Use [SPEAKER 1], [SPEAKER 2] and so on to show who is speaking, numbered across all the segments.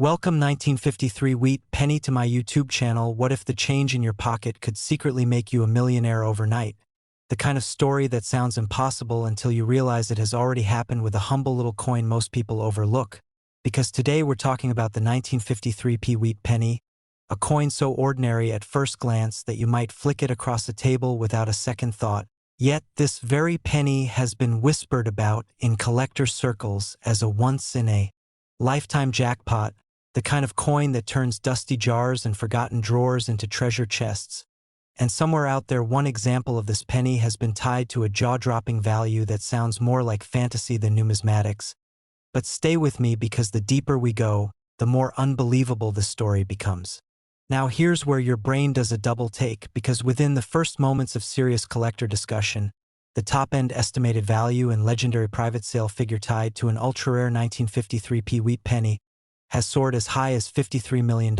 [SPEAKER 1] Welcome 1953 Wheat Penny to my YouTube channel. What if the change in your pocket could secretly make you a millionaire overnight? The kind of story that sounds impossible until you realize it has already happened with a humble little coin most people overlook. Because today we're talking about the 1953 Wheat Penny, a coin so ordinary at first glance that you might flick it across a table without a second thought. Yet this very penny has been whispered about in collector circles as a once-in-a-lifetime jackpot, the kind of coin that turns dusty jars and forgotten drawers into treasure chests. And somewhere out there, one example of this penny has been tied to a jaw-dropping value that sounds more like fantasy than numismatics. But stay with me, because the deeper we go, the more unbelievable the story becomes. Now here's where your brain does a double take, because within the first moments of serious collector discussion, the top-end estimated value and legendary private sale figure tied to an ultra-rare 1953 wheat penny has soared as high as $53 million,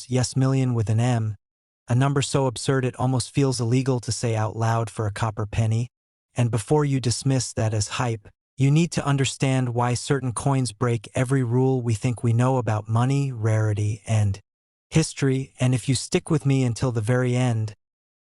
[SPEAKER 1] yes, million with an M, a number so absurd it almost feels illegal to say out loud for a copper penny. And before you dismiss that as hype, you need to understand why certain coins break every rule we think we know about money, rarity, and history. And if you stick with me until the very end,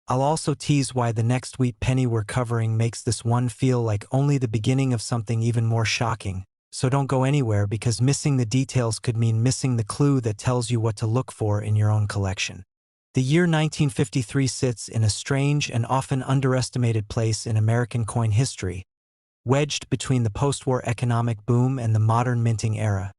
[SPEAKER 1] I'll also tease why the next wheat penny we're covering makes this one feel like only the beginning of something even more shocking. So don't go anywhere, because missing the details could mean missing the clue that tells you what to look for in your own collection. The year 1953 sits in a strange and often underestimated place in American coin history, wedged between the post-war economic boom and the modern minting era.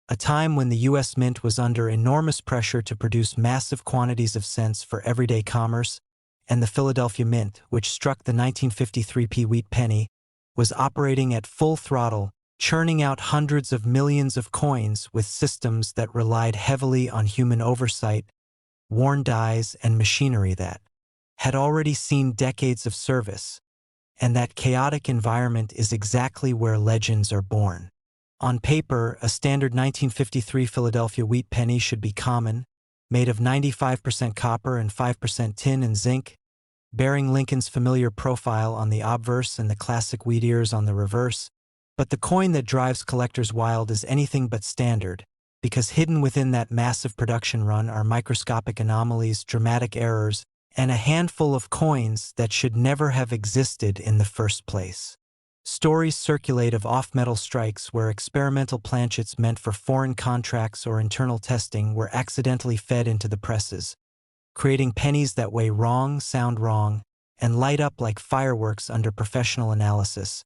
[SPEAKER 1] A time when the U.S. Mint was under enormous pressure to produce massive quantities of cents for everyday commerce, and the Philadelphia Mint, which struck the 1953 wheat penny, was operating at full throttle, churning out hundreds of millions of coins with systems that relied heavily on human oversight, worn dies, and machinery that had already seen decades of service. And that chaotic environment is exactly where legends are born. On paper, a standard 1953 Philadelphia wheat penny should be common, made of 95% copper and 5% tin and zinc, bearing Lincoln's familiar profile on the obverse and the classic wheat ears on the reverse. But the coin that drives collectors wild is anything but standard, because hidden within that massive production run are microscopic anomalies, dramatic errors, and a handful of coins that should never have existed in the first place. Stories circulate of off-metal strikes where experimental planchets meant for foreign contracts or internal testing were accidentally fed into the presses, creating pennies that weigh wrong, sound wrong, and light up like fireworks under professional analysis.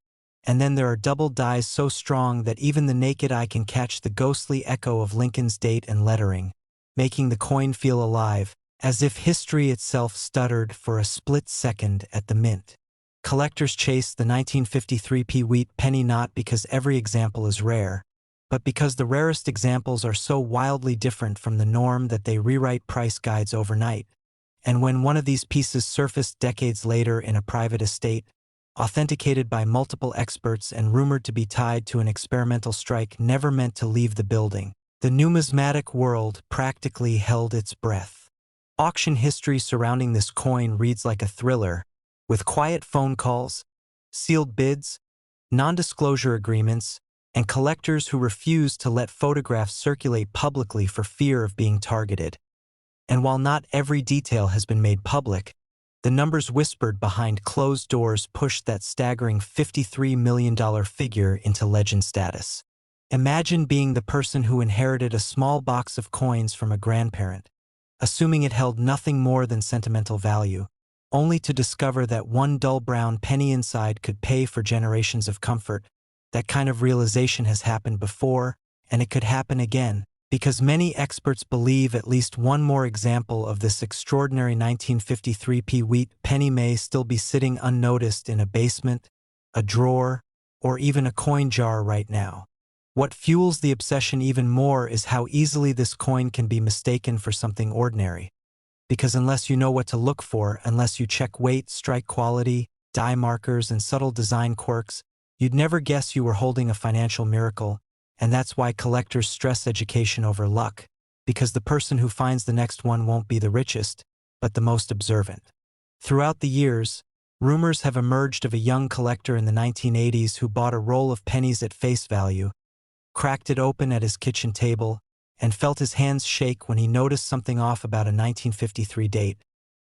[SPEAKER 1] And then there are double dies so strong that even the naked eye can catch the ghostly echo of Lincoln's date and lettering, making the coin feel alive, as if history itself stuttered for a split second at the mint. Collectors chase the 1953 wheat penny not because every example is rare, but because the rarest examples are so wildly different from the norm that they rewrite price guides overnight. And when one of these pieces surfaced decades later in a private estate, authenticated by multiple experts and rumored to be tied to an experimental strike never meant to leave the building, the numismatic world practically held its breath. Auction history surrounding this coin reads like a thriller, with quiet phone calls, sealed bids, non-disclosure agreements, and collectors who refuse to let photographs circulate publicly for fear of being targeted. And while not every detail has been made public, the numbers whispered behind closed doors pushed that staggering $53 million figure into legend status. Imagine being the person who inherited a small box of coins from a grandparent, assuming it held nothing more than sentimental value, only to discover that one dull brown penny inside could pay for generations of comfort. That kind of realization has happened before, and it could happen again, because many experts believe at least one more example of this extraordinary 1953 wheat penny may still be sitting unnoticed in a basement, a drawer, or even a coin jar right now. What fuels the obsession even more is how easily this coin can be mistaken for something ordinary. Because unless you know what to look for, unless you check weight, strike quality, die markers, and subtle design quirks, you'd never guess you were holding a financial miracle. And that's why collectors stress education over luck, because the person who finds the next one won't be the richest, but the most observant. Throughout the years, rumors have emerged of a young collector in the 1980s who bought a roll of pennies at face value, cracked it open at his kitchen table, and felt his hands shake when he noticed something off about a 1953 date.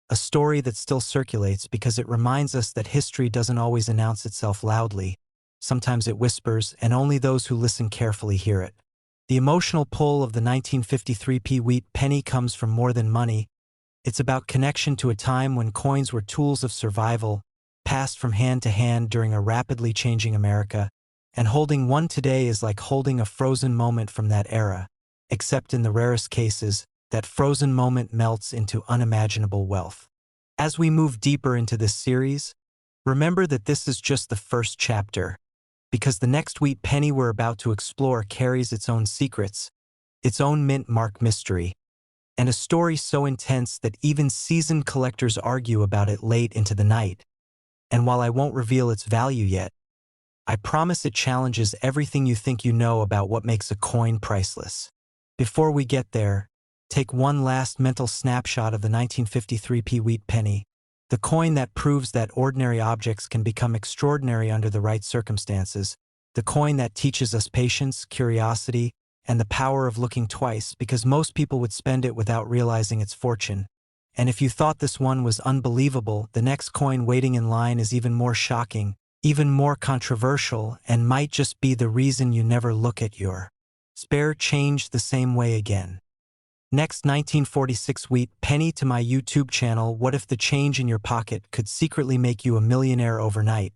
[SPEAKER 1] A story that still circulates because it reminds us that history doesn't always announce itself loudly. Sometimes it whispers, and only those who listen carefully hear it. The emotional pull of the 1953 wheat penny comes from more than money. It's about connection to a time when coins were tools of survival, passed from hand to hand during a rapidly changing America, and holding one today is like holding a frozen moment from that era, except in the rarest cases, that frozen moment melts into unimaginable wealth. As we move deeper into this series, remember that this is just the first chapter, because the next wheat penny we're about to explore carries its own secrets, its own mint mark mystery, and a story so intense that even seasoned collectors argue about it late into the night. And while I won't reveal its value yet, I promise it challenges everything you think you know about what makes a coin priceless. Before we get there, take one last mental snapshot of the 1953 wheat penny, the coin that proves that ordinary objects can become extraordinary under the right circumstances, the coin that teaches us patience, curiosity, and the power of looking twice because most people would spend it without realizing its fortune. And if you thought this one was unbelievable, the next coin waiting in line is even more shocking, even more controversial, and might just be the reason you never look at your spare change the same way again. Next, 1946 wheat penny to my YouTube channel. What if the change in your pocket could secretly make you a millionaire overnight?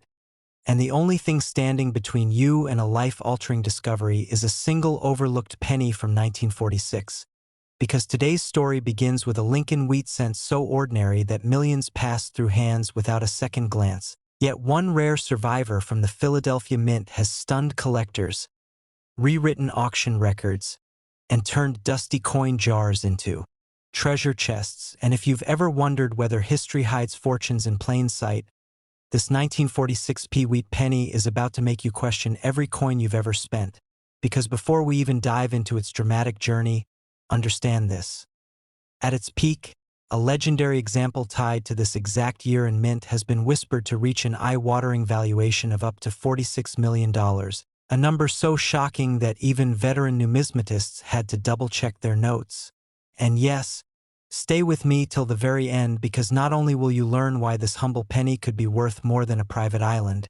[SPEAKER 1] And the only thing standing between you and a life-altering discovery is a single overlooked penny from 1946. Because today's story begins with a Lincoln wheat cent so ordinary that millions passed through hands without a second glance. Yet one rare survivor from the Philadelphia Mint has stunned collectors, rewritten auction records, and turned dusty coin jars into treasure chests. And if you've ever wondered whether history hides fortunes in plain sight, this 1946 wheat penny is about to make you question every coin you've ever spent. Because before we even dive into its dramatic journey, understand this. At its peak, a legendary example tied to this exact year in mint has been whispered to reach an eye-watering valuation of up to $46 million, a number so shocking that even veteran numismatists had to double-check their notes. And yes, stay with me till the very end because not only will you learn why this humble penny could be worth more than a private island,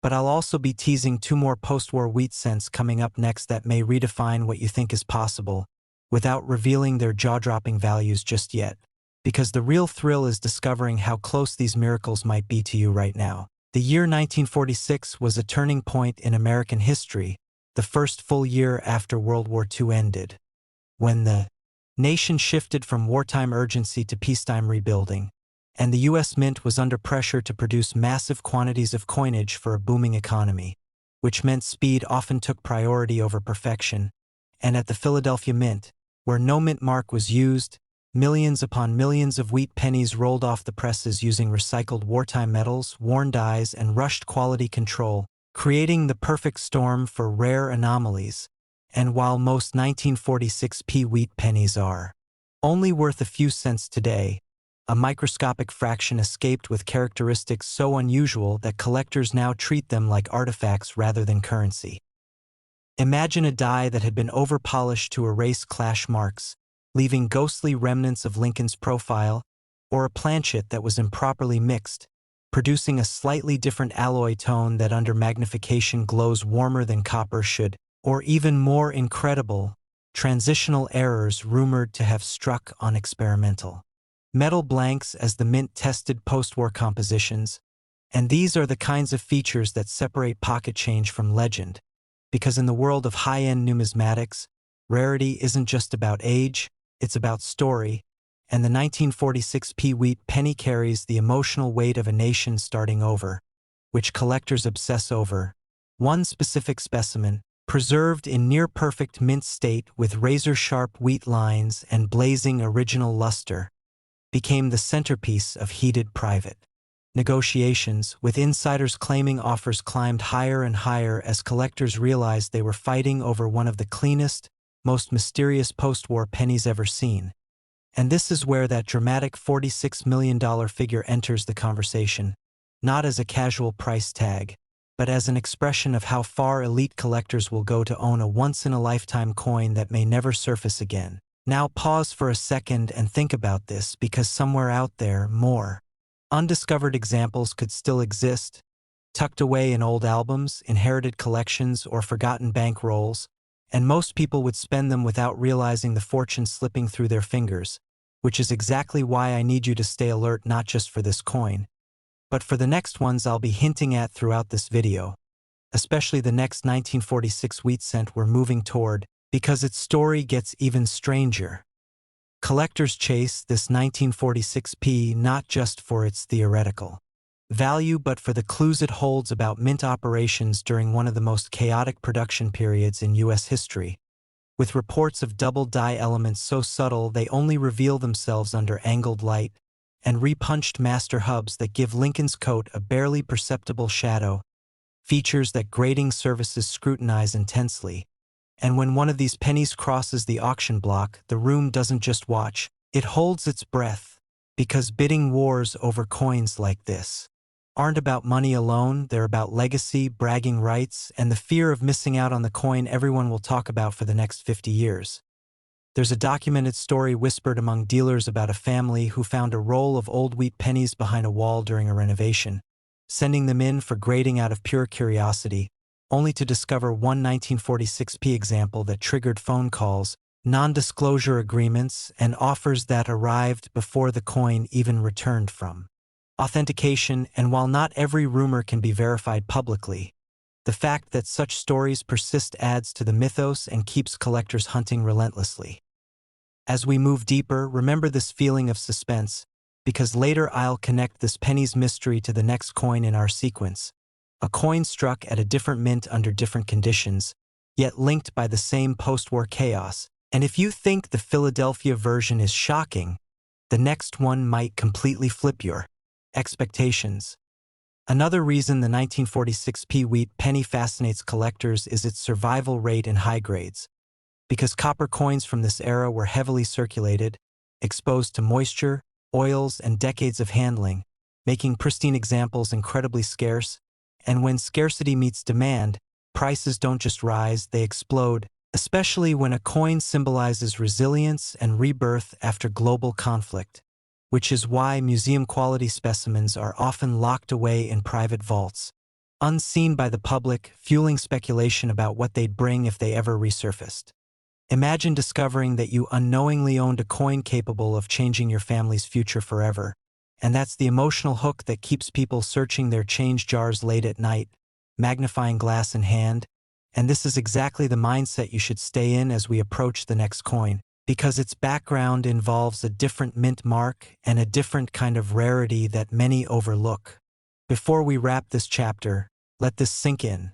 [SPEAKER 1] but I'll also be teasing two more post-war wheat cents coming up next that may redefine what you think is possible, without revealing their jaw-dropping values just yet. Because the real thrill is discovering how close these miracles might be to you right now. The year 1946 was a turning point in American history, the first full year after World War II ended, when the nation shifted from wartime urgency to peacetime rebuilding, and the U.S. Mint was under pressure to produce massive quantities of coinage for a booming economy, which meant speed often took priority over perfection. And at the Philadelphia Mint, where no mint mark was used, millions upon millions of wheat pennies rolled off the presses using recycled wartime metals, worn dies, and rushed quality control, creating the perfect storm for rare anomalies. And while most 1946 wheat pennies are only worth a few cents today, a microscopic fraction escaped with characteristics so unusual that collectors now treat them like artifacts rather than currency. Imagine a die that had been over-polished to erase clash marks, leaving ghostly remnants of Lincoln's profile, or a planchet that was improperly mixed, producing a slightly different alloy tone that under magnification glows warmer than copper should, or even more incredible, transitional errors rumored to have struck on experimental metal blanks as the mint tested post-war compositions. And these are the kinds of features that separate pocket change from legend, because in the world of high-end numismatics, rarity isn't just about age, it's about story, and the 1946 wheat penny carries the emotional weight of a nation starting over, which collectors obsess over. One specific specimen, preserved in near-perfect mint state with razor-sharp wheat lines and blazing original luster, became the centerpiece of heated private negotiations, with insiders claiming offers climbed higher and higher as collectors realized they were fighting over one of the cleanest, most mysterious post-war pennies ever seen. And this is where that dramatic $46 million figure enters the conversation, not as a casual price tag, but as an expression of how far elite collectors will go to own a once-in-a-lifetime coin that may never surface again. Now pause for a second and think about this, because somewhere out there, more undiscovered examples could still exist, tucked away in old albums, inherited collections, or forgotten bank rolls, and most people would spend them without realizing the fortune slipping through their fingers, which is exactly why I need you to stay alert, not just for this coin, but for the next ones I'll be hinting at throughout this video, especially the next 1946 wheat cent we're moving toward, because its story gets even stranger. Collectors chase this 1946p not just for its theoretical value but for the clues it holds about mint operations during one of the most chaotic production periods in U.S. history, with reports of double die elements so subtle they only reveal themselves under angled light, and repunched master hubs that give Lincoln's coat a barely perceptible shadow, features that grading services scrutinize intensely. And when one of these pennies crosses the auction block, the room doesn't just watch, it holds its breath, because bidding wars over coins like this aren't about money alone, they're about legacy, bragging rights, and the fear of missing out on the coin everyone will talk about for the next 50 years. There's a documented story whispered among dealers about a family who found a roll of old wheat pennies behind a wall during a renovation, sending them in for grading out of pure curiosity, only to discover one 1946p example that triggered phone calls, non-disclosure agreements, and offers that arrived before the coin even returned from authentication. And while not every rumor can be verified publicly, the fact that such stories persist adds to the mythos and keeps collectors hunting relentlessly. As we move deeper, remember this feeling of suspense, because later I'll connect this penny's mystery to the next coin in our sequence, a coin struck at a different mint under different conditions, yet linked by the same post-war chaos. And if you think the Philadelphia version is shocking, the next one might completely flip your expectations. Another reason the 1946p wheat penny fascinates collectors is its survival rate in high grades. Because copper coins from this era were heavily circulated, exposed to moisture, oils, and decades of handling, making pristine examples incredibly scarce. And when scarcity meets demand, prices don't just rise, they explode, especially when a coin symbolizes resilience and rebirth after global conflict, which is why museum-quality specimens are often locked away in private vaults, unseen by the public, fueling speculation about what they'd bring if they ever resurfaced. Imagine discovering that you unknowingly owned a coin capable of changing your family's future forever. And that's the emotional hook that keeps people searching their change jars late at night, magnifying glass in hand. And this is exactly the mindset you should stay in as we approach the next coin, because its background involves a different mint mark and a different kind of rarity that many overlook. Before we wrap this chapter, let this sink in.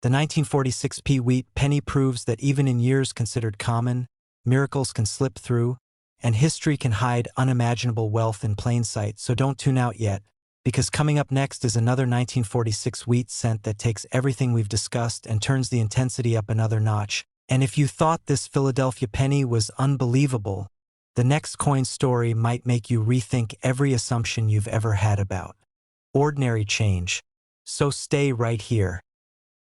[SPEAKER 1] The 1946p wheat penny proves that even in years considered common, miracles can slip through, and history can hide unimaginable wealth in plain sight. So don't tune out yet, because coming up next is another 1946 wheat cent that takes everything we've discussed and turns the intensity up another notch. And if you thought this Philadelphia penny was unbelievable, the next coin story might make you rethink every assumption you've ever had about ordinary change. So stay right here,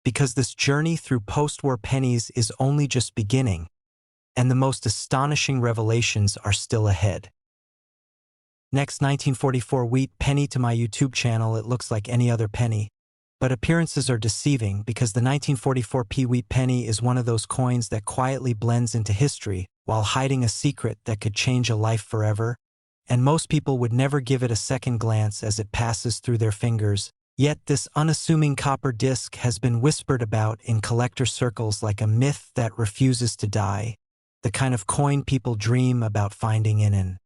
[SPEAKER 1] because this journey through post-war pennies is only just beginning, and the most astonishing revelations are still ahead. Next, 1944 wheat penny to my YouTube channel. It looks like any other penny, but appearances are deceiving, because the 1944p wheat penny is one of those coins that quietly blends into history while hiding a secret that could change a life forever, and most people would never give it a second glance as it passes through their fingers. Yet this unassuming copper disc has been whispered about in collector circles like a myth that refuses to die, the kind of coin people dream about finding in an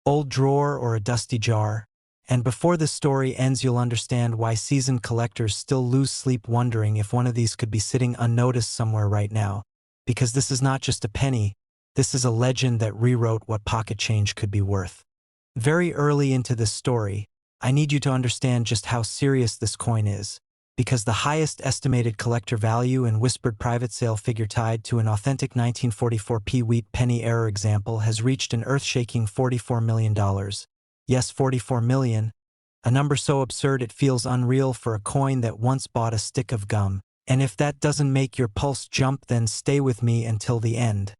[SPEAKER 1] old drawer or a dusty jar. And before this story ends, you'll understand why seasoned collectors still lose sleep wondering if one of these could be sitting unnoticed somewhere right now. Because this is not just a penny, this is a legend that rewrote what pocket change could be worth. Very early into this story, I need you to understand just how serious this coin is, because the highest estimated collector value and whispered private sale figure tied to an authentic 1944p wheat penny error example has reached an earth-shaking $44 million. Yes, $44 million. A number so absurd it feels unreal for a coin that once bought a stick of gum. And if that doesn't make your pulse jump, then stay with me until the end,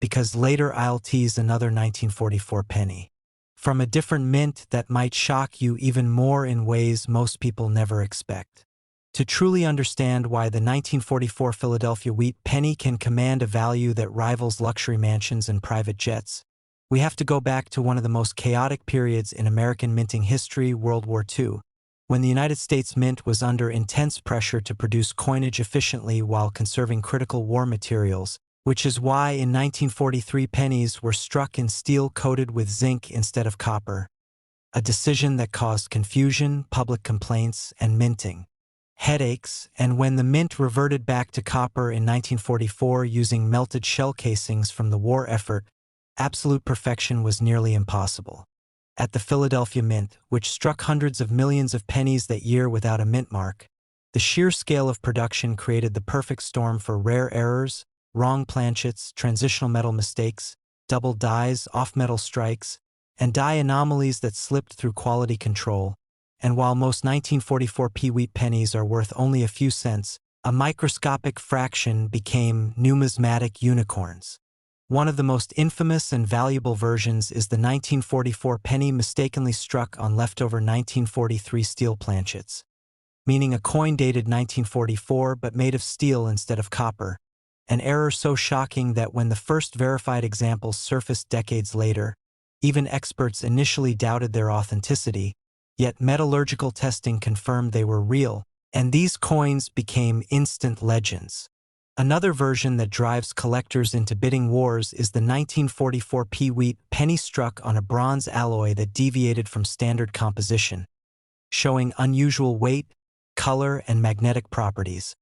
[SPEAKER 1] because later I'll tease another 1944 penny from a different mint that might shock you even more in ways most people never expect. To truly understand why the 1944 Philadelphia Wheat Penny can command a value that rivals luxury mansions and private jets, we have to go back to one of the most chaotic periods in American minting history, World War II, when the United States Mint was under intense pressure to produce coinage efficiently while conserving critical war materials, which is why in 1943 pennies were struck in steel coated with zinc instead of copper, a decision that caused confusion, public complaints, and minting headaches. And when the mint reverted back to copper in 1944 using melted shell casings from the war effort, absolute perfection was nearly impossible. At the Philadelphia Mint, which struck hundreds of millions of pennies that year without a mint mark, the sheer scale of production created the perfect storm for rare errors, wrong planchets, transitional metal mistakes, double dies, off-metal strikes, and die anomalies that slipped through quality control. And while most 1944 wheat pennies are worth only a few cents, a microscopic fraction became numismatic unicorns. One of the most infamous and valuable versions is the 1944 penny mistakenly struck on leftover 1943 steel planchets, meaning a coin dated 1944 but made of steel instead of copper, an error so shocking that when the first verified examples surfaced decades later, even experts initially doubted their authenticity, yet metallurgical testing confirmed they were real, and these coins became instant legends. Another version that drives collectors into bidding wars is the 1944 wheat penny struck on a bronze alloy that deviated from standard composition, showing unusual weight, color, and magnetic properties,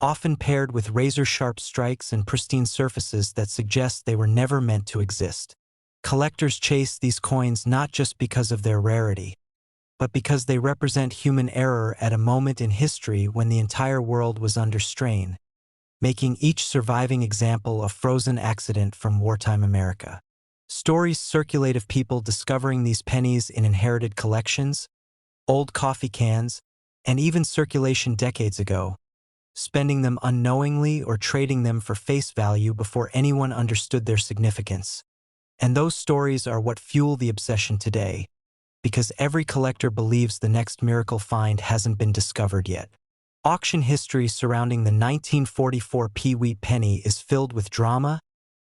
[SPEAKER 1] often paired with razor-sharp strikes and pristine surfaces that suggest they were never meant to exist. Collectors chase these coins not just because of their rarity, but because they represent human error at a moment in history when the entire world was under strain, making each surviving example a frozen accident from wartime America. Stories circulate of people discovering these pennies in inherited collections, old coffee cans, and even circulation decades ago, spending them unknowingly or trading them for face value before anyone understood their significance. And those stories are what fuel the obsession today, because every collector believes the next miracle find hasn't been discovered yet. Auction history surrounding the 1944 wheat penny is filled with drama,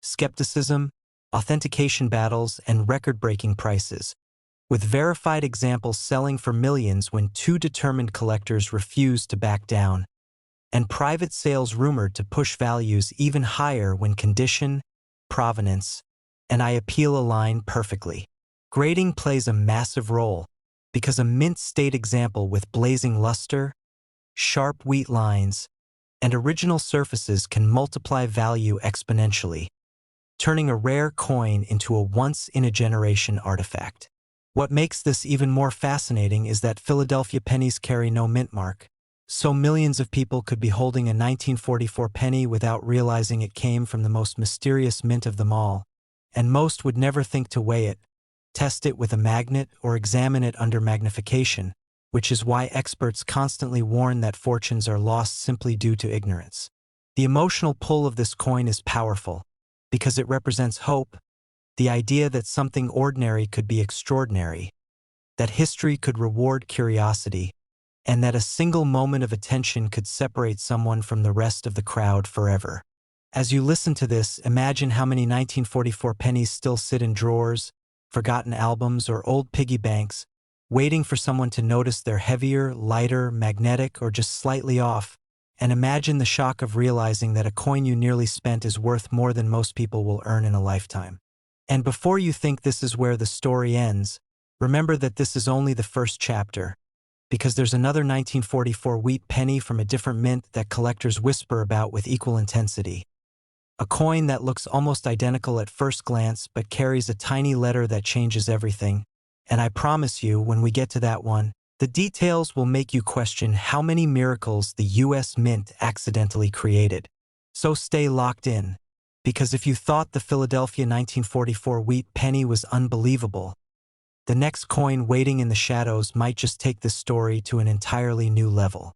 [SPEAKER 1] skepticism, authentication battles, and record-breaking prices, with verified examples selling for millions when two determined collectors refused to back down, and private sales rumored to push values even higher when condition, provenance, and I appeal align perfectly. Grading plays a massive role, because a mint state example with blazing luster, sharp wheat lines, and original surfaces can multiply value exponentially, turning a rare coin into a once-in-a-generation artifact. What makes this even more fascinating is that Philadelphia pennies carry no mint mark, so millions of people could be holding a 1944 penny without realizing it came from the most mysterious mint of them all, and most would never think to weigh it, test it with a magnet, or examine it under magnification, which is why experts constantly warn that fortunes are lost simply due to ignorance. The emotional pull of this coin is powerful, because it represents hope, the idea that something ordinary could be extraordinary, that history could reward curiosity, and that a single moment of attention could separate someone from the rest of the crowd forever. As you listen to this, imagine how many 1944 pennies still sit in drawers, forgotten albums, or old piggy banks, waiting for someone to notice they're heavier, lighter, magnetic, or just slightly off. And imagine the shock of realizing that a coin you nearly spent is worth more than most people will earn in a lifetime. And before you think this is where the story ends, remember that this is only the first chapter, because there's another 1944 wheat penny from a different mint that collectors whisper about with equal intensity. A coin that looks almost identical at first glance but carries a tiny letter that changes everything. And I promise you, when we get to that one, the details will make you question how many miracles the US Mint accidentally created. So stay locked in, because if you thought the Philadelphia 1944 wheat penny was unbelievable, The next coin waiting in the shadows might just take this story to an entirely new level.